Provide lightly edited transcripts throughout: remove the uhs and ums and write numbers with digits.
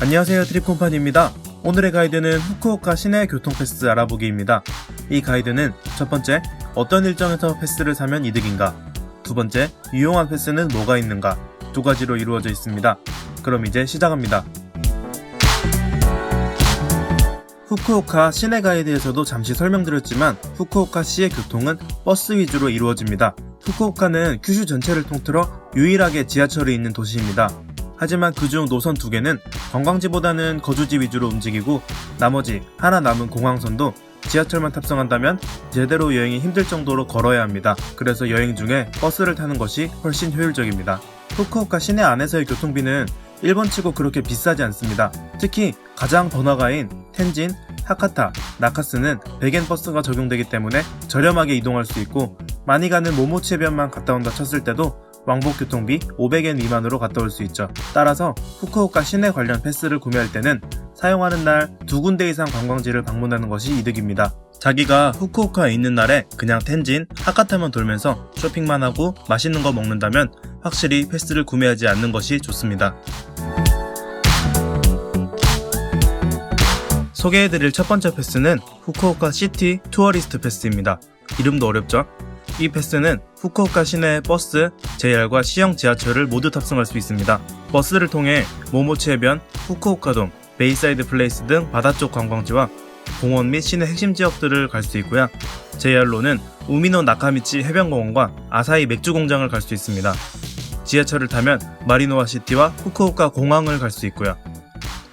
안녕하세요, 트립콤판입니다. 오늘의 가이드는 후쿠오카 시내 교통 패스 알아보기입니다. 이 가이드는 첫 번째, 어떤 일정에서 패스를 사면 이득인가? 두 번째, 유용한 패스는 뭐가 있는가? 두 가지로 이루어져 있습니다. 그럼 이제 시작합니다. 후쿠오카 시내 가이드에서도 잠시 설명드렸지만 후쿠오카시의 교통은 버스 위주로 이루어집니다. 후쿠오카는 큐슈 전체를 통틀어 유일하게 지하철이 있는 도시입니다. 하지만 그중 노선 2개는 관광지보다는 거주지 위주로 움직이고 나머지 하나 남은 공항선도 지하철만 탑승한다면 제대로 여행이 힘들 정도로 걸어야 합니다. 그래서 여행 중에 버스를 타는 것이 훨씬 효율적입니다. 후쿠오카 시내 안에서의 교통비는 일본치고 그렇게 비싸지 않습니다. 특히 가장 번화가인 텐진, 하카타, 나카스는 백엔 버스가 적용되기 때문에 저렴하게 이동할 수 있고 많이 가는 모모치해변만 갔다 온다 쳤을 때도 왕복 교통비 500엔 미만으로 갔다 올 수 있죠. 따라서 후쿠오카 시내 관련 패스를 구매할 때는 사용하는 날 2군데 이상 관광지를 방문하는 것이 이득입니다. 자기가 후쿠오카에 있는 날에 그냥 텐진, 하카타만 돌면서 쇼핑만 하고 맛있는 거 먹는다면 확실히 패스를 구매하지 않는 것이 좋습니다. 소개해드릴 첫 번째 패스는 후쿠오카 시티 투어리스트 패스입니다. 이름도 어렵죠? 이 패스는 후쿠오카 시내 버스, JR과 시형 지하철을 모두 탑승할 수 있습니다. 버스를 통해 모모치 해변, 후쿠오카돔, 베이사이드 플레이스 등 바다 쪽 관광지와 공원 및 시내 핵심 지역들을 갈 수 있고요. JR로는 우미노 나카미치 해변공원과 아사히 맥주 공장을 갈 수 있습니다. 지하철을 타면 마리노아 시티와 후쿠오카 공항을 갈 수 있고요.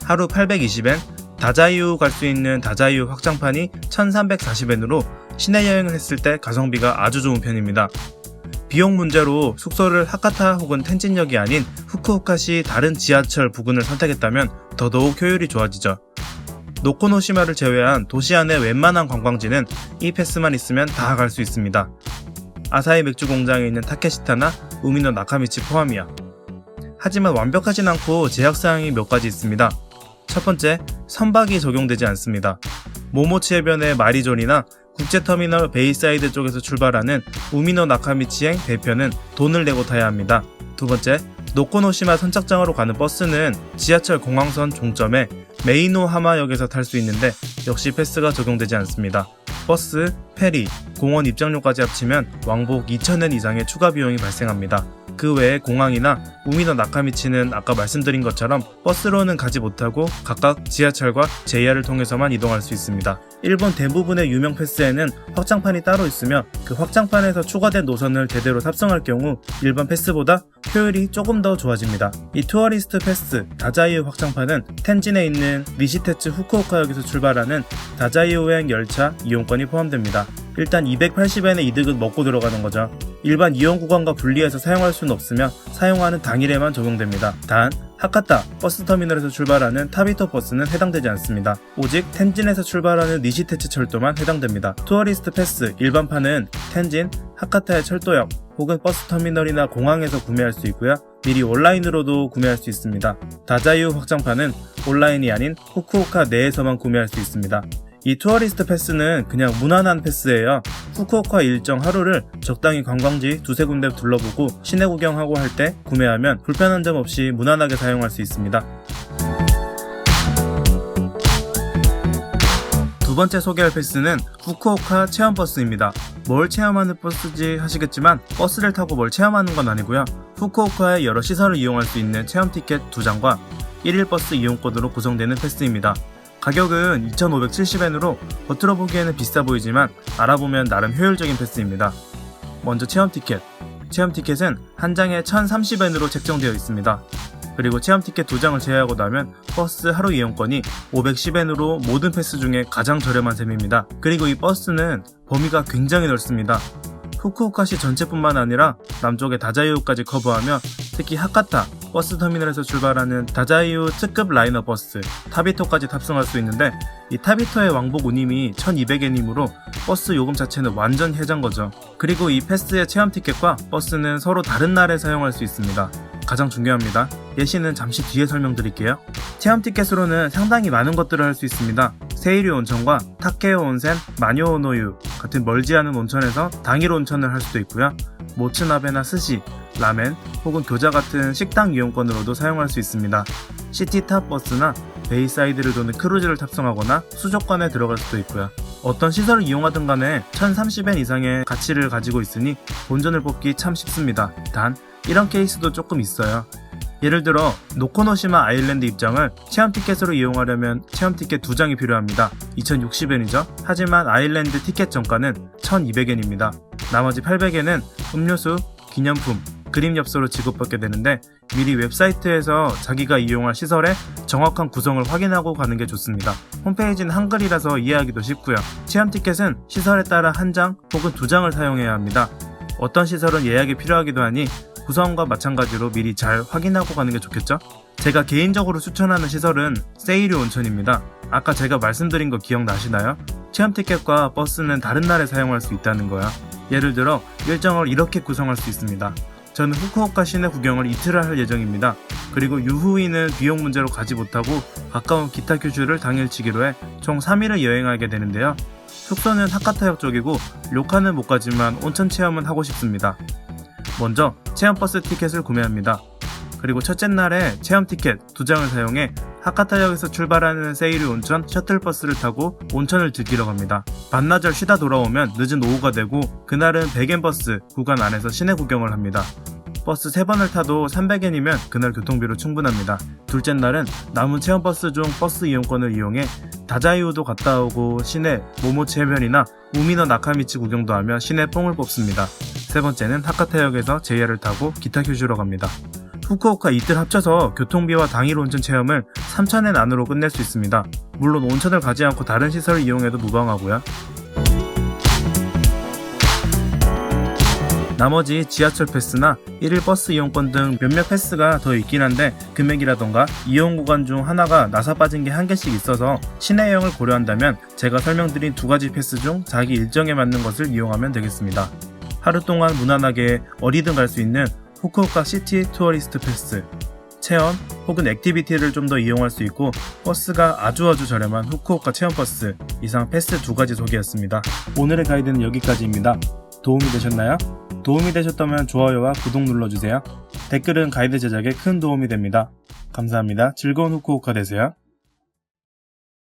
하루 820엔, 다자이유 갈 수 있는 다자이유 확장판이 1340엔으로 시내 여행을 했을 때 가성비가 아주 좋은 편입니다. 비용 문제로 숙소를 하카타 혹은 텐진역이 아닌 후쿠오카시 다른 지하철 부근을 선택했다면 더더욱 효율이 좋아지죠. 노코노시마를 제외한 도시 안의 웬만한 관광지는 이 패스만 있으면 다 갈 수 있습니다. 아사히 맥주 공장에 있는 타케시타나 우미노 나카미치 포함이야. 하지만 완벽하진 않고 제약사항이 몇 가지 있습니다. 첫 번째, 선박이 적용되지 않습니다. 모모치 해변의 마리존이나 국제터미널 베이사이드 쪽에서 출발하는 우미노 나카미치행 대표는 돈을 내고 타야 합니다. 두 번째, 노코노시마 선착장으로 가는 버스는 지하철 공항선 종점에 메이노하마역에서 탈 수 있는데 역시 패스가 적용되지 않습니다. 버스, 페리, 공원 입장료까지 합치면 왕복 2,000엔 이상의 추가 비용이 발생합니다. 그 외에 공항이나 우미노 나카미치는 아까 말씀드린 것처럼 버스로는 가지 못하고 각각 지하철과 JR을 통해서만 이동할 수 있습니다. 일본 대부분의 유명 패스에는 확장판이 따로 있으며 그 확장판에서 추가된 노선을 제대로 탑승할 경우 일반 패스보다 효율이 조금 더 좋아집니다. 이 투어리스트 패스 다자이유 확장판은 텐진에 있는 니시테츠 후쿠오카역에서 출발하는 다자이유행 열차 이용권이 포함됩니다. 일단 280엔의 이득은 먹고 들어가는 거죠. 일반 이용 구간과 분리해서 사용할 수는 없으며 사용하는 당일에만 적용됩니다. 단, 하카타 버스터미널에서 출발하는 타비토 버스는 해당되지 않습니다. 오직 텐진에서 출발하는 니시테츠 철도만 해당됩니다. 투어리스트 패스 일반판은 텐진, 하카타의 철도역 혹은 버스터미널이나 공항에서 구매할 수 있고요. 미리 온라인으로도 구매할 수 있습니다. 다자이유 확장판은 온라인이 아닌 후쿠오카 내에서만 구매할 수 있습니다. 이 투어리스트 패스는 그냥 무난한 패스예요. 후쿠오카 일정 하루를 적당히 관광지 두세 군데 둘러보고 시내 구경하고 할 때 구매하면 불편한 점 없이 무난하게 사용할 수 있습니다. 두 번째 소개할 패스는 후쿠오카 체험버스입니다. 뭘 체험하는 버스지 하시겠지만 버스를 타고 뭘 체험하는 건 아니고요. 후쿠오카의 여러 시설을 이용할 수 있는 체험 티켓 2장과 1일 버스 이용권으로 구성되는 패스입니다. 가격은 2,570엔으로 겉으로 보기에는 비싸 보이지만 알아보면 나름 효율적인 패스입니다. 먼저 체험 티켓. 체험 티켓은 한 장에 1,030엔으로 책정되어 있습니다. 그리고 체험 티켓 2장을 제외하고 나면 버스 하루 이용권이 510엔으로 모든 패스 중에 가장 저렴한 셈입니다. 그리고 이 버스는 범위가 굉장히 넓습니다. 후쿠오카시 전체뿐만 아니라 남쪽의 다자이유까지 커버하며 특히 하카타 버스터미널에서 출발하는 다자이유 특급 라이너 버스 타비토까지 탑승할 수 있는데 이 타비토의 왕복 운임이 1200엔이므로 버스 요금 자체는 완전 해자인 거죠. 그리고 이 패스의 체험 티켓과 버스는 서로 다른 날에 사용할 수 있습니다. 가장 중요합니다. 예시는 잠시 뒤에 설명드릴게요. 체험 티켓으로는 상당히 많은 것들을 할 수 있습니다. 세이류 온천과 타케오 온센, 마뇨 오노유 같은 멀지 않은 온천에서 당일 온천을 할 수도 있고요. 모츠나베나 스시, 라멘 혹은 교자 같은 식당 이용권으로도 사용할 수 있습니다. 시티탑 버스나 베이사이드를 도는 크루즈를 탑승하거나 수족관에 들어갈 수도 있고요. 어떤 시설을 이용하든 간에 1030엔 이상의 가치를 가지고 있으니 본전을 뽑기 참 쉽습니다. 단 이런 케이스도 조금 있어요. 예를 들어 노코노시마 아일랜드 입장을 체험 티켓으로 이용하려면 체험 티켓 2장이 필요합니다. 2060엔이죠. 하지만 아일랜드 티켓 정가는 1200엔입니다. 나머지 800엔은 음료수, 기념품, 그림 엽서로 지급받게 되는데 미리 웹사이트에서 자기가 이용할 시설의 정확한 구성을 확인하고 가는 게 좋습니다. 홈페이지는 한글이라서 이해하기도 쉽고요. 체험 티켓은 시설에 따라 1장 혹은 2장을 사용해야 합니다. 어떤 시설은 예약이 필요하기도 하니 구성과 마찬가지로 미리 잘 확인하고 가는 게 좋겠죠? 제가 개인적으로 추천하는 시설은 세이류 온천입니다. 아까 제가 말씀드린 거 기억나시나요? 체험 티켓과 버스는 다른 날에 사용할 수 있다는 거야. 예를 들어 일정을 이렇게 구성할 수 있습니다. 저는 후쿠오카 시내 구경을 이틀을 할 예정입니다. 그리고 유후이는 비용 문제로 가지 못하고 가까운 기타 큐슈를 당일치기로 해 총 3일을 여행하게 되는데요. 숙소는 하카타역 쪽이고 료카는 못 가지만 온천 체험은 하고 싶습니다. 먼저 체험버스 티켓을 구매합니다. 그리고 첫째 날에 체험 티켓 2장을 사용해 하카타역에서 출발하는 세이류 온천 셔틀버스를 타고 온천을 즐기러 갑니다. 반나절 쉬다 돌아오면 늦은 오후가 되고 그날은 100엔 버스 구간 안에서 시내 구경을 합니다. 버스 3번을 타도 300엔이면 그날 교통비로 충분합니다. 둘째 날은 남은 체험버스 중 버스 이용권을 이용해 다자이우도 갔다 오고 시내 모모치 해변이나 우미노 나카미치 구경도 하며 시내 뽕을 뽑습니다. 세 번째는 하카타역에서 JR을 타고 기타 큐슈로 갑니다. 후쿠오카 이틀 합쳐서 교통비와 당일 온천 체험을 3000엔 안으로 끝낼 수 있습니다. 물론 온천을 가지 않고 다른 시설을 이용해도 무방하고요. 나머지 지하철 패스나 1일 버스 이용권 등 몇몇 패스가 더 있긴 한데 금액이라던가 이용 구간 중 하나가 나사 빠진 게 한 개씩 있어서 시내 여행을 고려한다면 제가 설명드린 2가지 패스 중 자기 일정에 맞는 것을 이용하면 되겠습니다. 하루 동안 무난하게 어디든 갈 수 있는 후쿠오카 시티 투어리스트 패스, 체험 혹은 액티비티를 좀 더 이용할 수 있고 버스가 아주 저렴한 후쿠오카 체험버스 이상 패스 2가지 소개였습니다. 오늘의 가이드는 여기까지입니다. 도움이 되셨나요? 도움이 되셨다면 좋아요와 구독 눌러주세요. 댓글은 가이드 제작에 큰 도움이 됩니다. 감사합니다. 즐거운 후쿠오카 되세요.